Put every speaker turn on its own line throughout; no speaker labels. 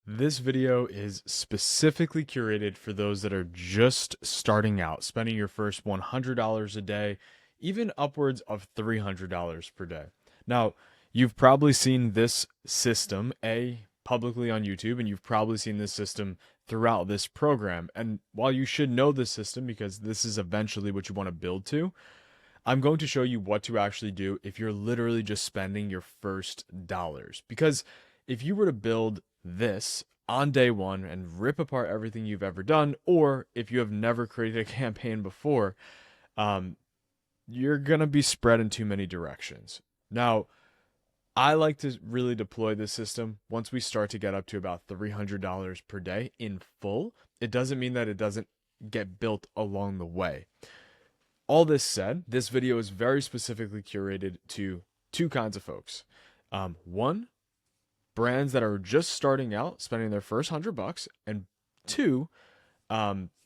This video is specifically curated for those that are just starting out, spending your first $100 a day, even upwards of $300 per day. Now, you've probably seen this system, publicly on YouTube, and you've probably seen this system throughout this program. And while you should know this system because this is eventually what you want to build to, I'm going to show you what to actually do if you're literally just spending your first dollars. Because if you were to build this on day one and rip apart everything you've ever done, or if you have never created a campaign before, um, you're going to be spread in too many directions. Now, I like to really deploy this system once we start to get up to about $300 per day in full. It doesn't mean that it doesn't get built along the way. All this said, this video is very specifically curated to two kinds of folks. One, brands that are just starting out, spending their first $100, and two,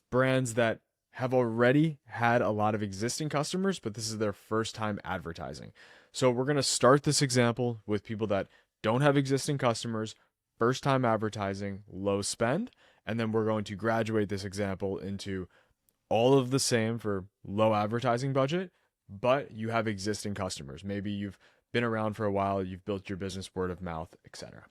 brands that have already had a lot of existing customers, but this is their first time advertising. So we're going to start this example with people that don't have existing customers, first time advertising, low spend, and then we're going to graduate this example into all of the same for low advertising budget, but you have existing customers. Maybe you've been around for a while, you've built your business word of mouth, etc.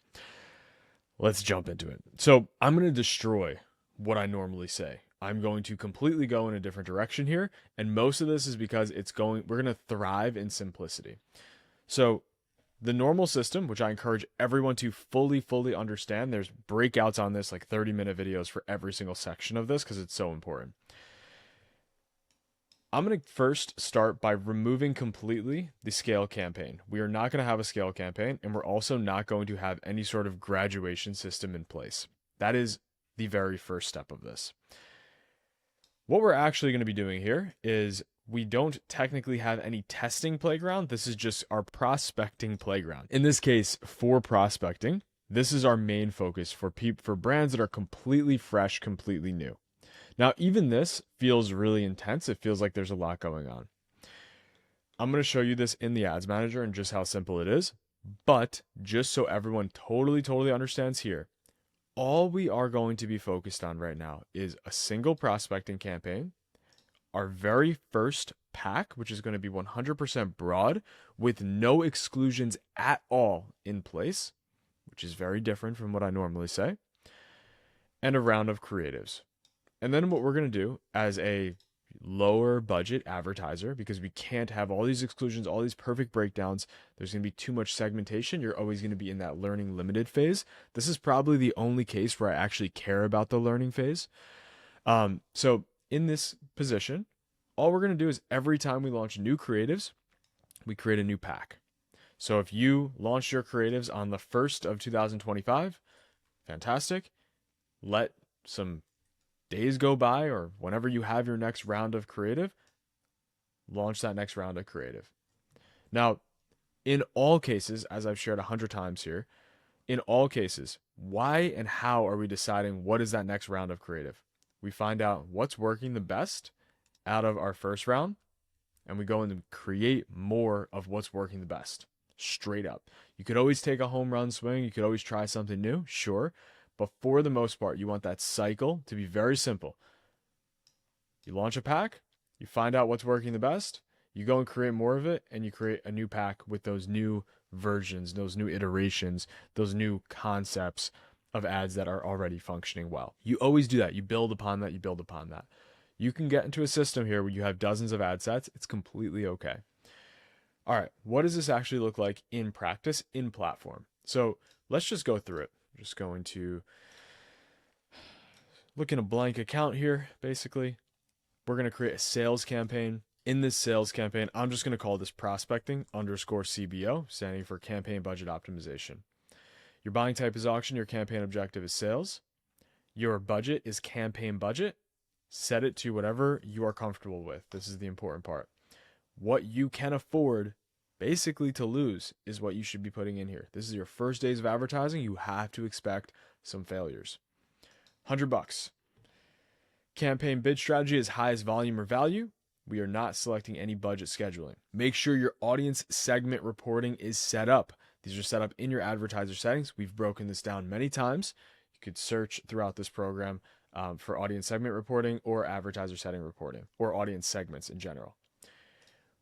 Let's jump into it. So I'm going to destroy what I normally say. I'm going to completely go in a different direction here, and most of this is because we're going to thrive in simplicity. So the normal system, which I encourage everyone to fully understand, there's breakouts on this, like 30-minute videos for every single section of this because it's so important. I'm going to first start by removing completely the scale campaign. We are not going to have a scale campaign, and we're also not going to have any sort of graduation system in place. That is the very first step of this. What we're actually going to be doing here is we don't technically have any testing playground. This is just our prospecting playground. In this case, for prospecting, this is our main focus for brands that are completely fresh, completely new. Now, even this feels really intense. It feels like there's a lot going on. I'm going to show you this in the Ads Manager and just how simple it is. But just so everyone totally understands here, all we are going to be focused on right now is a single prospecting campaign, our very first pack, which is going to be 100% broad with no exclusions at all in place, which is very different from what I normally say, and a round of creatives. And then what we're going to do as a lower budget advertiser, because we can't have all these exclusions, all these perfect breakdowns, there's going to be too much segmentation. You're always going to be in that learning limited phase. This is probably the only case where I actually care about the learning phase. So in this position, all we're going to do is every time we launch new creatives, we create a new pack. So if you launch your creatives on the 1st of 2025, fantastic. Let some days go by, or whenever you have your next round of creative, launch that next round of creative. Now, in all cases, as I've shared 100 times here, in all cases, why and how are we deciding what is that next round of creative? We find out what's working the best out of our first round, and we go in and create more of what's working the best, straight up. You could always take a home run swing. You could always try something new, sure. But for the most part, you want that cycle to be very simple. You launch a pack, you find out what's working the best, you go and create more of it, and you create a new pack with those new versions, those new iterations, those new concepts of ads that are already functioning well. You always do that. You build upon that. You build upon that. You can get into a system here where you have dozens of ad sets. It's completely okay. All right, what does this actually look like in practice, in platform? So let's just go through it. I'm just going to look in a blank account here, basically. We're going to create a sales campaign. In this sales campaign, I'm just going to call this prospecting _ CBO, standing for campaign budget optimization. Your buying type is auction. Your campaign objective is sales. Your budget is campaign budget. Set it to whatever you are comfortable with. This is the important part. What you can afford basically to lose is what you should be putting in here. This is your first days of advertising. You have to expect some failures. $100. Campaign bid strategy is highest volume or value. We are not selecting any budget scheduling. Make sure your audience segment reporting is set up. These are set up in your advertiser settings. We've broken this down many times. You You could search throughout this program for audience segment reporting or advertiser setting reporting or audience segments in general.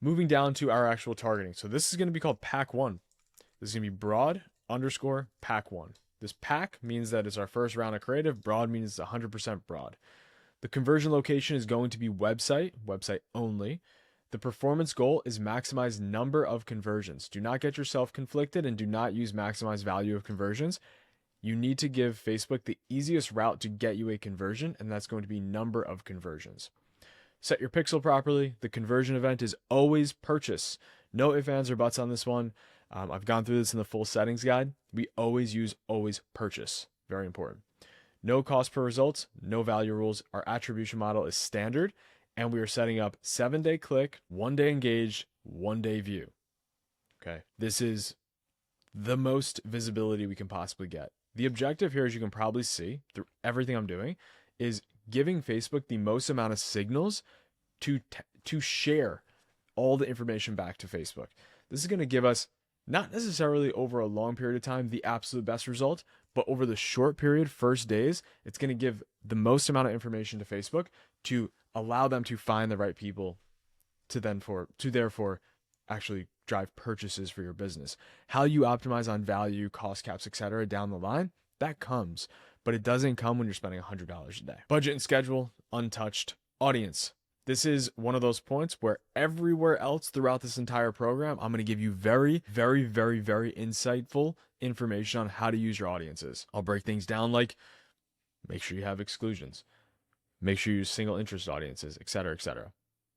Moving down to our actual targeting. So this is going to be called pack 1. This is going to be broad _ pack 1. This pack means that it's our first round of creative. Broad means it's 100% broad. The conversion location is going to be website only. The performance goal is maximize number of conversions. Do not get yourself conflicted and do not use maximize value of conversions. You need to give Facebook the easiest route to get you a conversion, and that's going to be number of conversions. Set your pixel properly. The conversion event is always purchase. No ifs, ands, or buts on this one. I've gone through this in the full settings guide. We always use always purchase. Very important. No cost per results, no value rules. Our attribution model is standard, and we are setting up 7-day click, 1-day engaged, 1-day view. Okay, this is the most visibility we can possibly get. The objective here, as you can probably see through everything I'm doing, is giving Facebook the most amount of signals to share all the information back to Facebook. This is going to give us, not necessarily over a long period of time, the absolute best result, but over the short period, first days, it's going to give the most amount of information to Facebook to allow them to find the right people to therefore actually drive purchases for your business. How you optimize on value, cost caps, etc. down the line, that comes, but it doesn't come when you're spending $100 a day. Budget and schedule, untouched. Audience. This is one of those points where everywhere else throughout this entire program, I'm going to give you very, very, very, very insightful information on how to use your audiences. I'll break things down like make sure you have exclusions, make sure you use single interest audiences, etc., etc.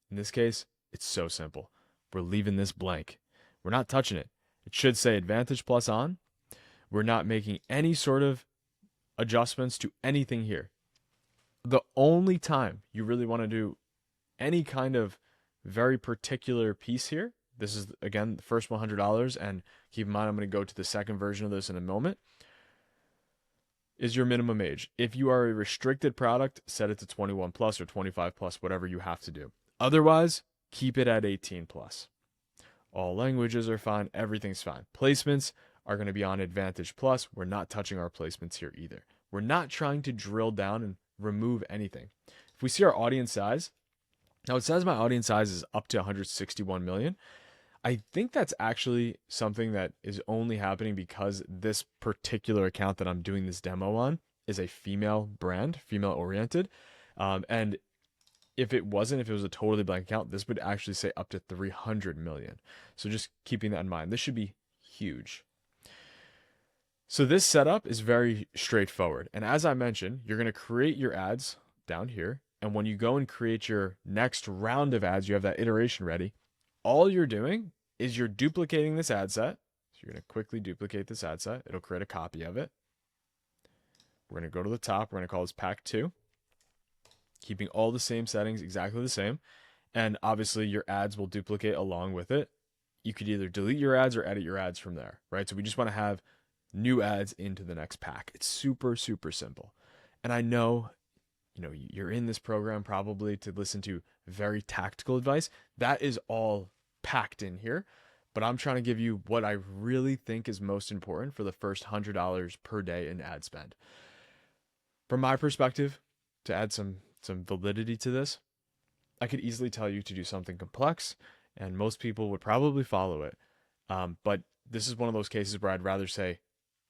In this case, it's so simple. We're leaving this blank. We're not touching it. It should say Advantage Plus on. We're not making any sort of adjustments to anything here. The only time you really want to do any kind of very particular piece here, this is again the first $100, and keep in mind I'm going to go to the second version of this in a moment, is your minimum age. If you are a restricted product, set it to 21 plus or 25 plus, whatever you have to do. Otherwise, keep it at 18 plus. All languages are fine. Everything's fine. Placements are going to be on Advantage Plus. We're not touching our placements here either. We're not trying to drill down and remove anything. If we see our audience size, now it says my audience size is up to 161 million. I think that's actually something that is only happening because this particular account that I'm doing this demo on is a female brand, female oriented. And if it was a totally blank account, this would actually say up to 300 million. So just keeping that in mind, this should be huge. So this setup is very straightforward. And as I mentioned, you're going to create your ads down here. And when you go and create your next round of ads, you have that iteration ready. All you're doing is you're duplicating this ad set. So you're going to quickly duplicate this ad set. It'll create a copy of it. We're going to go to the top. We're going to call this pack 2. Keeping all the same settings, exactly the same. And obviously your ads will duplicate along with it. You could either delete your ads or edit your ads from there, right? So we just want to have new ads into the next pack. It's super, super simple. And I know, you're in this program probably to listen to very tactical advice. That is all packed in here. But I'm trying to give you what I really think is most important for the first $100 per day in ad spend. From my perspective, to add some validity to this, I could easily tell you to do something complex, and most people would probably follow it. But this is one of those cases where I'd rather say,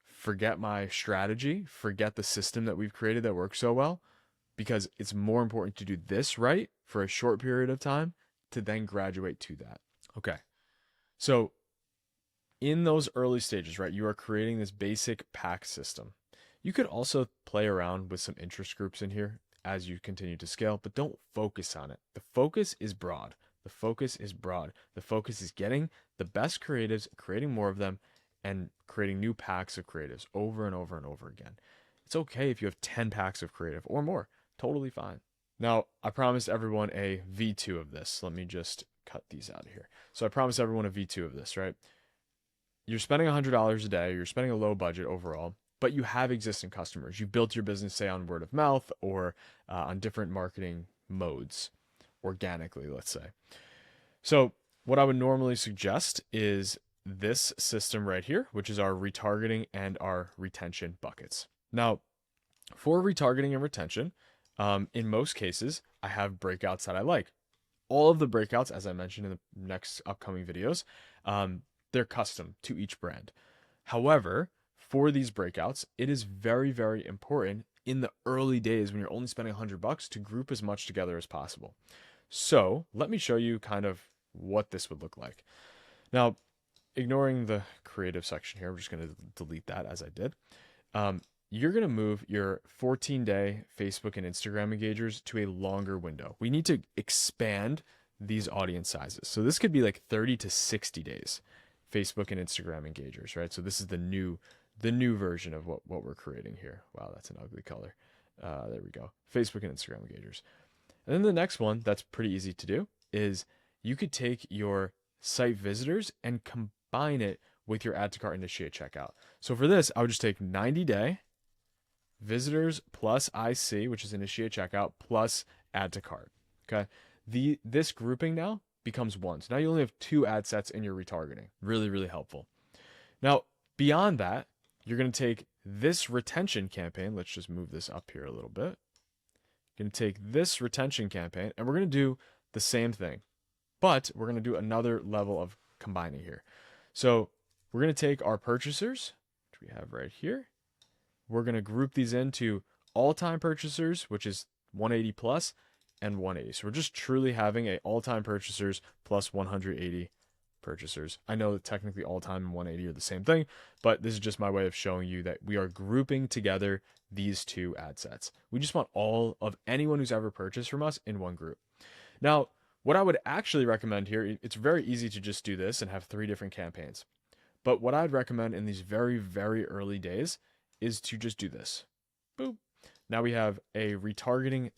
forget my strategy, forget the system that we've created that works so well, because it's more important to do this right for a short period of time to then graduate to that. Okay. So in those early stages, right, you are creating this basic pack system. You could also play around with some interest groups in here as you continue to scale, but don't focus on it. The focus is broad. The focus is broad. The focus is getting the best creatives, creating more of them, and creating new packs of creatives over and over and over again. It's okay if you have 10 packs of creative or more. Totally fine. Now, I promised everyone a V2 of this. Let me just cut these out of here. So I promised everyone a V2 of this, right? You're spending $100 a day. You're spending a low budget overall, but you have existing customers. You built your business, say, on word of mouth or on different marketing modes, organically, let's say. So what I would normally suggest is this system right here, which is our retargeting and our retention buckets. Now, For retargeting and retention, in most cases, I have breakouts that I like. All of the breakouts, as I mentioned in the next upcoming videos, they're custom to each brand. However, for these breakouts, it is very, very important in the early days when you're only spending $100 to group as much together as possible. So let me show you kind of what this would look like. Now, ignoring the creative section here, I'm just going to delete that as I did. You're going to move your 14-day Facebook and Instagram engagers to a longer window. We need to expand these audience sizes. So this could be like 30 to 60 days Facebook and Instagram engagers, right? So this is the new version of what we're creating here. Wow, that's an ugly color. There we go. Facebook and Instagram engagers. And then the next one that's pretty easy to do is you could take your site visitors and combine it with your add to cart initiate checkout. So for this, I would just take 90-day visitors plus IC, which is initiate checkout, plus add to cart. Okay. This grouping now becomes one. So now you only have 2 ad sets in your retargeting. Really, really helpful. Now, beyond that, you're going to take this retention campaign. Let's just move this up here a little bit. You're going to take this retention campaign and we're going to do the same thing, but we're going to do another level of combining here. So we're going to take our purchasers, which we have right here. We're going to group these into all-time purchasers, which is 180 plus, and 180. So we're just truly having a all-time purchasers plus 180 purchasers. I know that technically all-time and 180 are the same thing, but this is just my way of showing you that we are grouping together these 2 ad sets. We just want all of anyone who's ever purchased from us in one group. Now, what I would actually recommend here, it's very easy to just do this and have 3 different campaigns. But what I'd recommend in these very, very early days is to just do this. Boop. Now we have a retargeting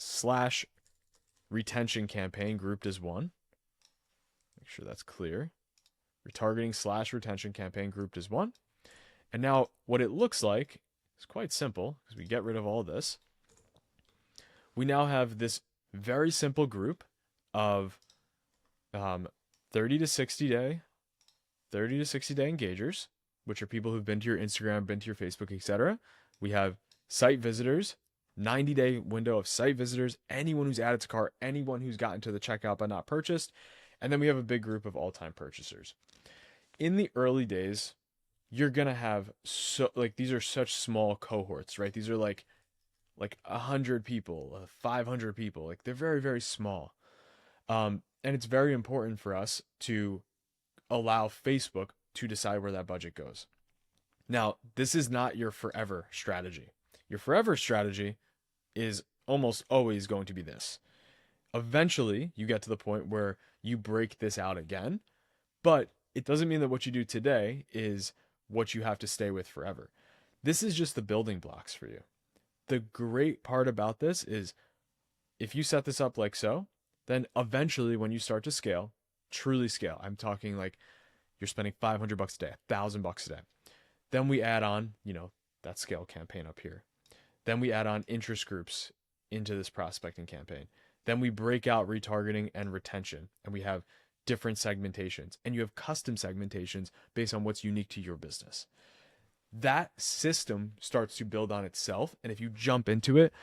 / retention campaign grouped as one. Make sure that's clear. Retargeting / retention campaign grouped as one. And now what it looks like is quite simple because we get rid of all this. We now have this very simple group of 30 to 60 day engagers, which are people who've been to your Instagram, been to your Facebook, etc. We have site visitors, 90-day window of site visitors, anyone who's added to cart, anyone who's gotten to the checkout but not purchased, and then we have a big group of all-time purchasers. In the early days, you're gonna have these are such small cohorts, right? These are like 100 people, 500 people, like they're very, very small. And it's very important for us to allow Facebook to decide where that budget goes. Now, this is not your forever strategy. Your forever strategy is almost always going to be this. Eventually, you get to the point where you break this out again, but it doesn't mean that what you do today is what you have to stay with forever. This is just the building blocks for you. The great part about this is if you set this up like so, then eventually when you start to scale, truly scale, I'm talking like you're spending $500 a day, $1,000 a day. Then we add on, that scale campaign up here. Then we add on interest groups into this prospecting campaign. Then we break out retargeting and retention, and we have different segmentations, and you have custom segmentations based on what's unique to your business. That system starts to build on itself, and if you jump into it,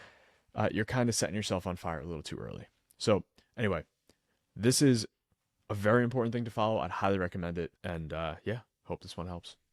you're kind of setting yourself on fire a little too early. So anyway, this is a very important thing to follow. I'd highly recommend it, and hope this one helps.